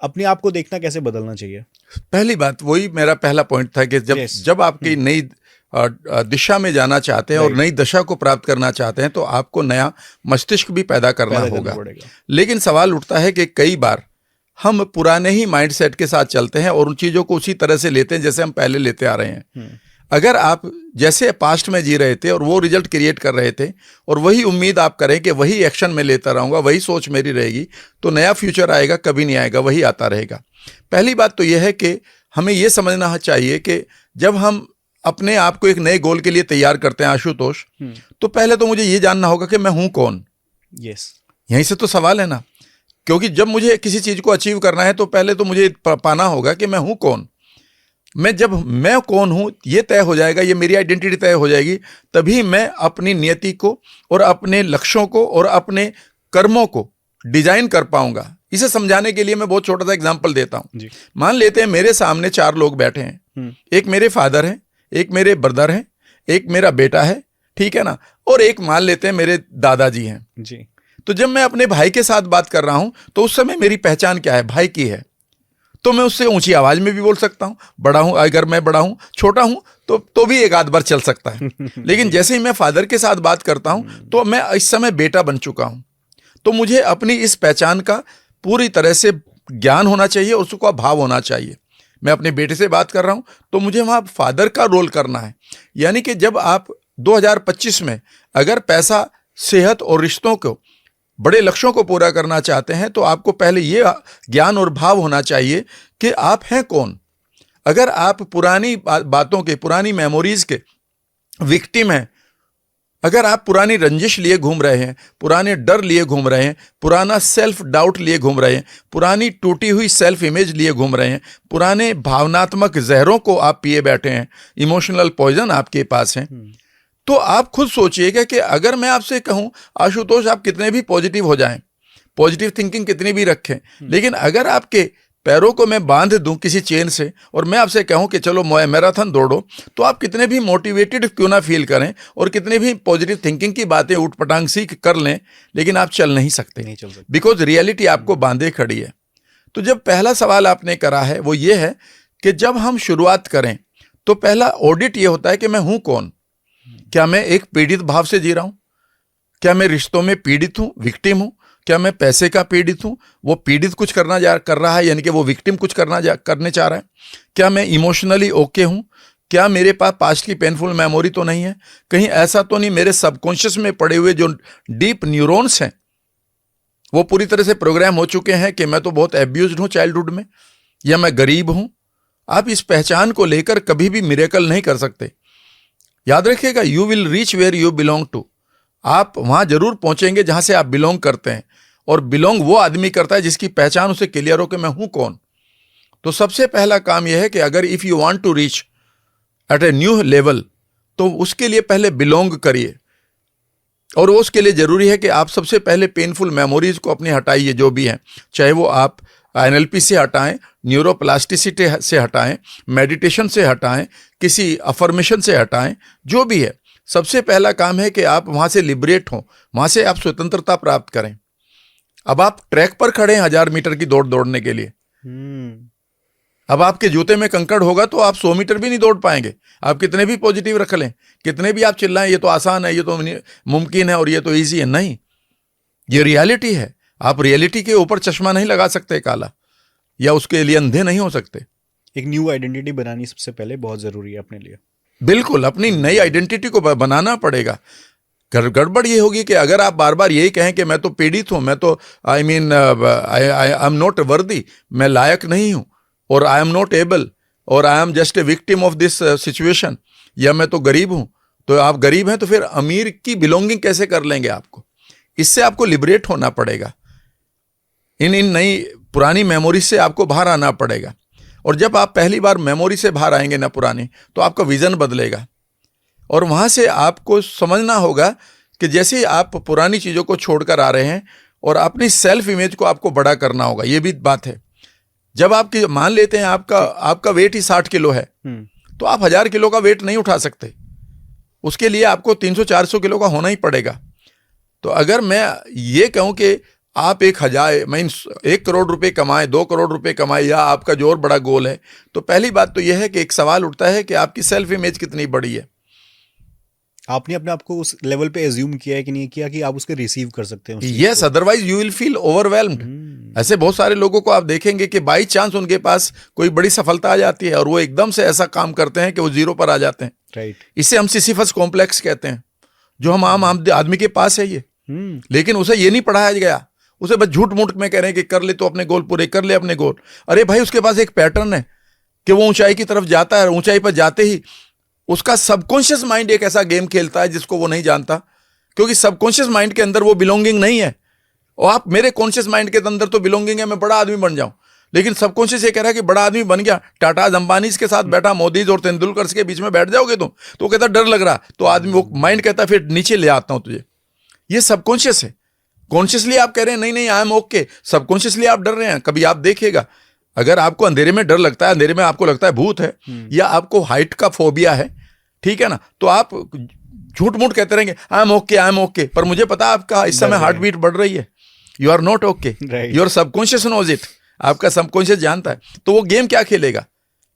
अपने आप को देखना कैसे बदलना चाहिए? पहली बात, वही मेरा पहला पॉइंट था कि जब आपकी नई दिशा में जाना चाहते हैं और नई दशा को प्राप्त करना चाहते हैं तो आपको नया मस्तिष्क भी पैदा करना होगा। लेकिन सवाल उठता है कि कई बार हम पुराने ही माइंडसेट के साथ चलते हैं और उन चीजों को उसी तरह से लेते हैं जैसे हम पहले लेते आ रहे हैं। अगर आप जैसे पास्ट में जी रहे थे और वो रिजल्ट क्रिएट कर रहे थे और वही उम्मीद आप करें कि वही एक्शन में लेता रहूंगा, वही सोच मेरी रहेगी, तो नया फ्यूचर आएगा कभी नहीं आएगा, वही आता रहेगा। पहली बात तो यह है कि हमें यह समझना चाहिए कि जब हम अपने आप को एक नए गोल के लिए तैयार करते हैं आशुतोष, तो पहले तो मुझे ये जानना होगा कि मैं हूं कौन। यहीं से तो सवाल है ना, क्योंकि जब मुझे किसी चीज को अचीव करना है तो पहले तो मुझे पाना होगा कि मैं हूं कौन। जब मैं कौन हूं ये तय हो जाएगा, ये मेरी आइडेंटिटी तय हो जाएगी, तभी मैं अपनी नियति को और अपने लक्ष्यों को और अपने कर्मों को डिजाइन कर पाऊंगा। इसे समझाने के लिए मैं बहुत छोटा सा एग्जांपल देता हूं। मान लेते हैं मेरे सामने 4 लोग बैठे हैं, एक मेरे फादर हैं, एक मेरे ब्रदर हैं, एक मेरा बेटा है, ठीक है ना, और एक मान लेते हैं मेरे दादाजी हैं जी। तो जब मैं अपने भाई के साथ बात कर रहा हूं तो उस समय मेरी पहचान क्या है? भाई की है। तो मैं उससे ऊंची आवाज में भी बोल सकता हूं, बड़ा हूं, अगर मैं बड़ा हूं, छोटा हूं तो भी एक आध बार चल सकता है। लेकिन जैसे ही मैं फादर के साथ बात करता हूं तो मैं इस समय बेटा बन चुका हूं। तो मुझे अपनी इस पहचान का पूरी तरह से ज्ञान होना चाहिए और उसका भाव होना चाहिए। मैं अपने बेटे से बात कर रहा हूं तो मुझे वहां फादर का रोल करना है। यानी कि जब आप 2025 में अगर पैसा, सेहत और रिश्तों को, बड़े लक्ष्यों को पूरा करना चाहते हैं तो आपको पहले ये ज्ञान और भाव होना चाहिए कि आप हैं कौन। अगर आप पुरानी बातों के, पुरानी मेमोरीज के विक्टिम हैं, अगर आप पुरानी रंजिश लिए घूम रहे हैं, पुराने डर लिए घूम रहे हैं, पुराना सेल्फ डाउट लिए घूम रहे हैं, पुरानी टूटी हुई सेल्फ इमेज लिए घूम रहे हैं, पुराने भावनात्मक जहरों को आप पिए बैठे हैं, इमोशनल पॉइजन आपके पास है, तो आप खुद सोचिएगा कि अगर मैं आपसे कहूं आशुतोष आप कितने भी पॉजिटिव हो जाएं, पॉजिटिव थिंकिंग कितनी भी रखें, लेकिन अगर आपके पैरों को मैं बांध दूं किसी चेन से और मैं आपसे कहूं कि चलो मैराथन दौड़ो, तो आप कितने भी मोटिवेटेड क्यों ना फील करें और कितने भी पॉजिटिव थिंकिंग की बातें उठपटांग सीख कर लें, लेकिन आप चल नहीं सकते, बिकॉज रियलिटी आपको बांधे खड़ी है। तो जब पहला सवाल आपने करा है वो ये है कि जब हम शुरुआत करें तो पहला ऑडिट ये होता है कि मैं हूं कौन। क्या मैं एक पीड़ित भाव से जी रहा हूं? क्या मैं रिश्तों में पीड़ित हूं, विक्टिम हूं? क्या मैं पैसे का पीड़ित हूं, वो पीड़ित कुछ कर रहा है, यानी कि वो विक्टिम कुछ करने चाह रहा है? क्या मैं इमोशनली ओके हूं? क्या मेरे पास पास्ट की पेनफुल मेमोरी तो नहीं है? कहीं ऐसा तो नहीं मेरे सबकॉन्शियस में पड़े हुए जो डीप न्यूरॉन्स हैं वो पूरी तरह से प्रोग्राम हो चुके हैं कि मैं तो बहुत एब्यूज्ड हूं चाइल्डहुड में, या मैं गरीब हूं? आप इस पहचान को लेकर कभी भी मिरेकल नहीं कर सकते। याद रखिएगा, you will reach where you belong to. आप वहां जरूर पहुंचेंगे जहां से आप बिलोंग करते हैं, और बिलोंग वो आदमी करता है जिसकी पहचान उसे क्लियर हो कि मैं हूं कौन। तो सबसे पहला काम यह है कि अगर if you want to reach at a new level तो उसके लिए पहले बिलोंग करिए, और उसके लिए जरूरी है कि आप सबसे पहले पेनफुल मेमोरीज को अपनी हटाइए, जो भी हैं, चाहे वो आप NLP से हटाएं, न्यूरोप्लास्टिसिटी से हटाएं, मेडिटेशन से हटाएं, किसी अफर्मेशन से हटाएं, जो भी है, सबसे पहला काम है कि आप वहां से लिबरेट हों, वहां से आप स्वतंत्रता प्राप्त करें। अब आप ट्रैक पर खड़े हैं 1000 मीटर की दौड़ दौड़ने के लिए। अब आपके जूते में कंकड़ होगा तो आप 100 मीटर भी नहीं दौड़ पाएंगे। आप कितने भी पॉजिटिव रख लें, कितने भी आप चिल्लाएं ये तो आसान है, ये तो मुमकिन है और ये तो ईजी है, नहीं, ये रियलिटी है। आप रियलिटी के ऊपर चश्मा नहीं लगा सकते काला, या उसके लिए अंधे नहीं हो सकते। एक न्यू आइडेंटिटी बनानी सबसे पहले बहुत जरूरी है अपने लिए। बिल्कुल, अपनी नई आइडेंटिटी को बनाना पड़ेगा। गड़बड़ ये होगी कि अगर आप बार बार यही कहें कि मैं तो पीड़ित हूं, मैं तो आई एम नॉट वर्दी, मैं लायक नहीं हूं, और आई एम नॉट एबल, और I am just a victim of this situation, या मैं तो गरीब हूं, तो आप गरीब हैं तो फिर अमीर की बिलोंगिंग कैसे कर लेंगे? आपको इससे आपको लिबरेट होना पड़ेगा। इन नई पुरानी मेमोरी से आपको बाहर आना पड़ेगा, और जब आप पहली बार मेमोरी से बाहर आएंगे ना पुरानी, तो आपका विजन बदलेगा, और वहां से आपको समझना होगा कि जैसे आप पुरानी चीजों को छोड़कर आ रहे हैं और अपनी सेल्फ इमेज को आपको बड़ा करना होगा। यह भी बात है, जब आपकी मान लेते हैं आपका वेट ही 60 किलो है, तो आप 1000 किलो का वेट नहीं उठा सकते, उसके लिए आपको 300-400 किलो का होना ही पड़ेगा। तो अगर मैं ये कहूं कि आप 1 करोड़ रुपए कमाए, 2 करोड़ रुपए कमाए, या आपका जो और बड़ा गोल है, तो पहली बात तो यह है कि एक सवाल उठता है कि आपकी सेल्फ इमेज कितनी बड़ी है। आपने अपने आप को उस लेवल पे एज्यूम किया है कि नहीं किया कि आप उसके रिसीव कर सकते हैं? Yes, otherwise you will feel overwhelmed. ऐसे बहुत सारे लोगों को आप देखेंगे कि बाई चांस उनके पास कोई बड़ी सफलता आ जाती है और वो एकदम से ऐसा काम करते हैं कि वो जीरो पर आ जाते हैं। राइट। इसे हम सिसिफस कॉम्प्लेक्स कहते हैं, जो हम आम आदमी के पास है ये। लेकिन उसे ये नहीं पढ़ाया गया, उसे बस झूठ मूठ में कह रहे हैं कि कर ले तो अपने गोल पूरे कर ले अपने गोल। अरे भाई, उसके पास एक पैटर्न है कि वो ऊंचाई की तरफ जाता है, ऊंचाई पर जाते ही उसका सबकॉन्शियस माइंड एक ऐसा गेम खेलता है जिसको वो नहीं जानता, क्योंकि सबकॉन्शियस माइंड के अंदर वो बिलोंगिंग नहीं है। और आप, मेरे कॉन्शियस माइंड के अंदर तो बिलोंगिंग है, मैं बड़ा आदमी बन जाऊं, लेकिन सबकॉन्शियस ये कह रहा है कि बड़ा आदमी बन गया, टाटा अंबानी के साथ बैठा, मोदी और तेंदुलकर के बीच में बैठ जाओगे तुम, तो कहता डर लग रहा, तो आदमी, वो माइंड कहता फिर नीचे ले आता हूं तुझे। ये सबकॉन्शियस है। कॉन्शियसली आप कह रहे हैं नहीं नहीं आई एम ओके, सबकॉन्शियसली आप डर रहे हैं। कभी आप देखिएगा, अगर आपको अंधेरे में डर लगता है, अंधेरे में आपको लगता है भूत है, या आपको हाइट का फोबिया है, ठीक है ना, तो आप झूठ मूठ कहते रहेंगे आई एम ओके, पर मुझे पता आपका इस समय हार्ट बीट बढ़ रही है, you are not okay, your subconscious knows it, आपका सबकॉन्शियस जानता है। तो वो गेम क्या खेलेगा?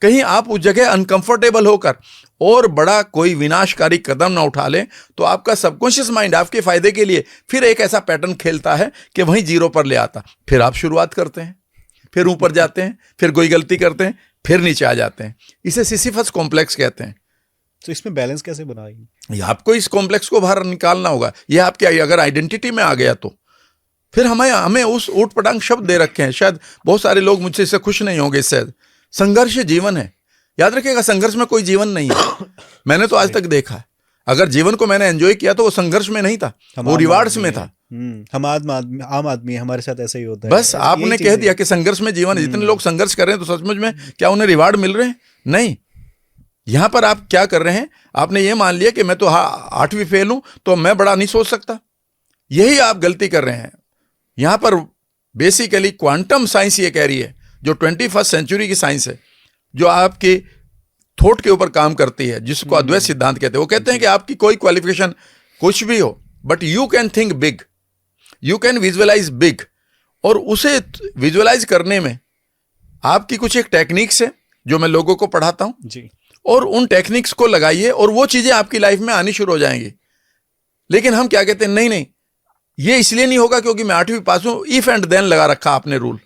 कहीं आप उस जगह अनकंफर्टेबल होकर और बड़ा कोई विनाशकारी कदम ना उठा लें, तो आपका सबकॉन्शियस माइंड आपके फायदे के लिए फिर एक ऐसा पैटर्न खेलता है कि वहीं जीरो पर ले आता। फिर आप शुरुआत करते हैं, फिर ऊपर जाते हैं, फिर कोई गलती करते हैं, फिर नीचे आ जाते हैं। इसे सिसिफस कॉम्प्लेक्स कहते हैं। तो इसमें बैलेंस कैसे बनाएंगे? आपको इस कॉम्प्लेक्स को बाहर निकालना होगा। यह आपके अगर आइडेंटिटी में आ गया तो फिर हमें उस ऊट पटांग शब्द दे रखे हैं, शायद बहुत सारे लोग मुझसे इससे खुश नहीं होंगे। इससे संघर्ष जीवन है, याद रखिएगा, संघर्ष में कोई जीवन नहीं है। मैंने तो आज तक देखा है, अगर जीवन को मैंने एंजॉय किया तो वो संघर्ष में नहीं था, वो रिवार्ड्स में था। हम आम आदमी, हमारे साथ ऐसा ही होता है। बस आपने कह दिया कि संघर्ष में जीवन है। जितने लोग संघर्ष कर रहे हैं तो सचमुच में क्या उन्हें रिवार्ड मिल रहे हैं? नहीं। यहां पर आप क्या कर रहे हैं, आपने ये मान लिया कि मैं तो 8वीं फेल हूं तो मैं बड़ा नहीं सोच सकता। यही आप गलती कर रहे हैं। यहां पर बेसिकली क्वांटम साइंस ये कह रही है, जो 21st सेंचुरी की साइंस है, जो आपके थॉट के ऊपर काम करती है, जिसको अद्वैत सिद्धांत कहते हैं। वो कहते हैं कि आपकी कोई क्वालिफिकेशन कुछ भी हो, but you can think big, you can visualise big. और उसे विजुअलाइज करने में आपकी कुछ एक टेक्निक्स है जो मैं लोगों को पढ़ाता हूं जी, और उन टेक्निक्स को लगाइए और वो चीजें आपकी लाइफ में आनी शुरू हो जाएंगी। लेकिन हम क्या कहते हैं, नहीं नहीं, ये इसलिए नहीं होगा क्योंकि मैं 8वीं पास हूं, इफ एंड देन लगा रखा आपने रूल।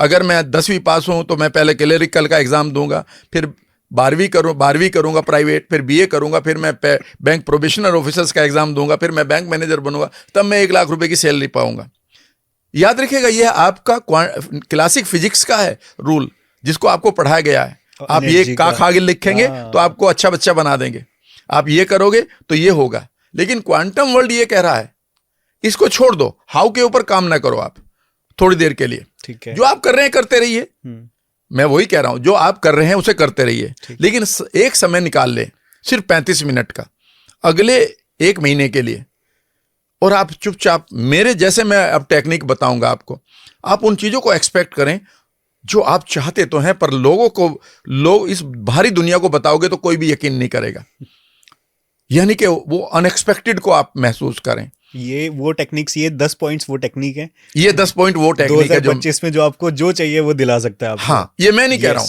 अगर मैं 10वीं पास हूं तो मैं पहले क्लेरिकल का एग्जाम दूंगा, फिर 12वीं करूंगा प्राइवेट, फिर बीए करूंगा, फिर मैं बैंक प्रोबेशनर ऑफिसर्स का एग्जाम दूंगा, फिर मैं बैंक मैनेजर बनूंगा, तब मैं 1 लाख रुपए की सैलरी पाऊंगा। याद रखिएगा, यह आपका क्लासिक फिजिक्स का है रूल, जिसको आपको पढ़ाया गया है। आप ये काख आगे लिखेंगे तो आपको अच्छा बच्चा बना देंगे, आप ये करोगे तो ये होगा। लेकिन क्वांटम वर्ल्ड ये कह रहा है, इसको छोड़ दो, हाउ के ऊपर काम ना करो आप थोड़ी देर के लिए। ठीक है, जो आप कर रहे हैं करते रहिए, मैं वही कह रहा हूं, जो आप कर रहे हैं उसे करते रहिए, लेकिन एक समय निकाल ले, सिर्फ 35 मिनट का, अगले 1 महीने के लिए, और आप चुपचाप, मेरे जैसे मैं अब टेक्निक बताऊंगा आपको, आप उन चीजों को एक्सपेक्ट करें जो आप चाहते तो हैं, पर लोग इस भारी दुनिया को बताओगे तो कोई भी यकीन नहीं करेगा। यानी कि वो अनएक्सपेक्टेड को आप महसूस करें। ये वो टेक्निक्स, ये 10 पॉइंट्स वो टेक्निक है, ये 10 पॉइंट वो टेक्निक है जो 2025 में जो आपको जो चाहिए वो दिला सकता है आपको। हाँ, ये मैं नहीं कह रहा हूं,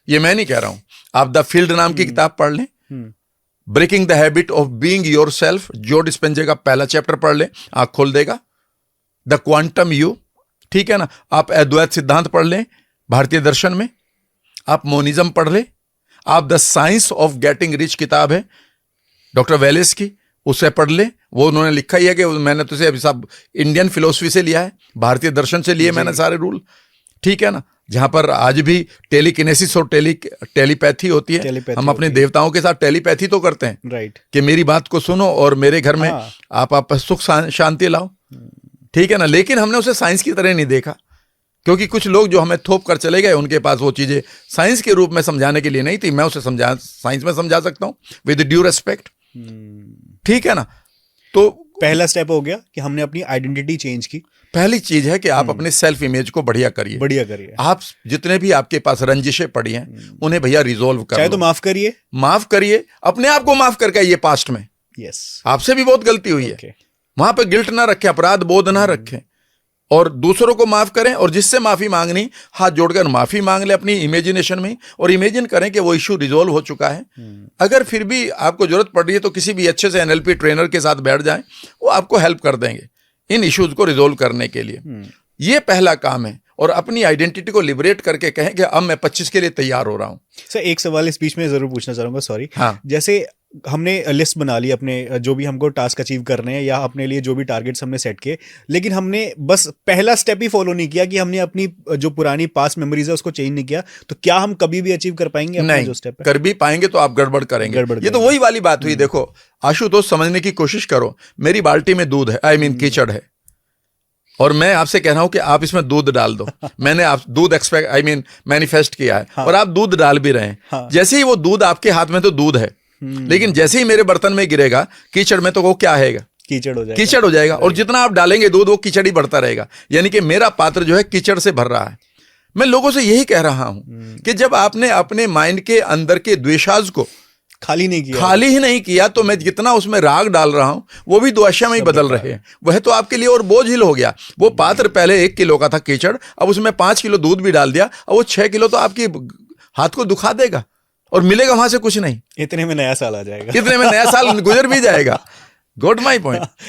ये मैं नहीं कह रहा हूं। आप द फील्ड नाम की किताब पढ़ लें, breaking the habit of being yourself, जो डिस्पेंजे का पहला चैप्टर पढ़ लें, आंख खोल देगा। द क्वांटम यू, ठीक है ना। आप अद्वैत सिद्धांत पढ़ लें भारतीय दर्शन में, आप मोनिज्म पढ़ लें, आप the science of getting rich किताब है डॉक्टर वेलेस की, उसे पढ़ ले। वो उन्होंने लिखा ही है कि मैंने तो अभी सब इंडियन फिलोसफी से लिया है, भारतीय दर्शन से लिए मैंने सारे रूल, ठीक है ना। जहां पर आज भी टेलीकिनेसिस और टेलीपैथी होती है, हम अपने देवताओं के साथ टेलीपैथी तो करते हैं, राइट, कि मेरी बात को सुनो और मेरे घर में आप सुख शांति लाओ, ठीक है ना। लेकिन हमने उसे साइंस की तरह नहीं देखा, क्योंकि कुछ लोग जो हमें थोप कर चले गए, उनके पास वो चीजें साइंस के रूप में समझाने के लिए नहीं थी। मैं उसे साइंस में समझा सकता हूं विद ड्यू रेस्पेक्ट, ठीक है ना। तो पहला स्टेप हो गया कि हमने अपनी आइडेंटिटी चेंज की। पहली चीज है कि आप अपने सेल्फ इमेज को बढ़िया करिए। आप जितने भी आपके पास रंजिशें पड़ी हैं उन्हें भैया रिजोल्व कर, चाहे तो माफ करिए, अपने आप को माफ करके ये पास्ट में, यस, आपसे भी बहुत गलती हुई है, वहां पर गिल्ट ना रखें, अपराध बोध ना रखें। और दूसरों को माफ करें, और जिससे माफी मांगनी हाथ जोड़कर माफी मांग ले अपनी इमेजिनेशन में, और इमेजिन करें कि वो इशू रिजोल्व हो चुका है। अगर फिर भी आपको जरूरत पड़ रही है तो किसी भी अच्छे से एनएलपी ट्रेनर के साथ बैठ जाएं, वो आपको हेल्प कर देंगे इन इश्यूज को रिजोल्व करने के लिए। ये पहला काम है। और अपनी आइडेंटिटी को लिबरेट करके कहें कि अब मैं 25 के लिए तैयार हो रहा हूं। सर एक सवाल इस बीच में जरूर पूछना चाहूंगा, सॉरी। हाँ। जैसे हमने लिस्ट बना ली अपने जो भी हमको टास्क अचीव करने हैं या अपने लिए जो भी टारगेट्स हमने सेट किए, लेकिन हमने बस पहला स्टेप ही फॉलो नहीं किया कि हमने अपनी जो पुरानी पास्ट मेमोरीज है उसको चेंज नहीं किया, तो क्या हम कभी भी अचीव कर पाएंगे अपना जो स्टेप है? कर भी पाएंगे तो आप गड़बड़ करेंगे। ये तो वही वाली बात हुई। देखो आशुतोष, समझने की कोशिश करो, मेरी बाल्टी में दूध है, कीचड़ है, और मैं आपसे कह रहा हूं कि आप इसमें दूध डाल दो। मैंने आप दूध मैनिफेस्ट किया है। हाँ। और आप दूध डाल भी रहे हैं। हाँ। जैसे ही वो दूध आपके हाथ में, तो दूध है, लेकिन जैसे ही मेरे बर्तन में गिरेगा कीचड़ में, तो वो क्या है? कीचड़ हो जाएगा। और जितना आप डालेंगे दूध, वो कीचड़ ही बढ़ता रहेगा। यानी कि मेरा पात्र जो है कीचड़ से भर रहा है। मैं लोगों से यही कह रहा हूं कि जब आपने अपने माइंड के अंदर के द्वेषाज को खाली ही नहीं किया, तो मैं जितना उसमें राग डाल रहा हूं वो भी द्वेषा में ही बदल रहे हैं। वह तो आपके लिए और बोझिल हो गया। वो पात्र पहले 1 किलो का था कीचड़, अब उसमें 5 किलो दूध भी डाल दिया, अब वो 6 किलो तो आपकी हाथ को दुखा देगा और मिलेगा वहां से कुछ नहीं। इतने में नया साल आ जाएगा। इतने में नया साल गुजर भी जाएगा। Got my point.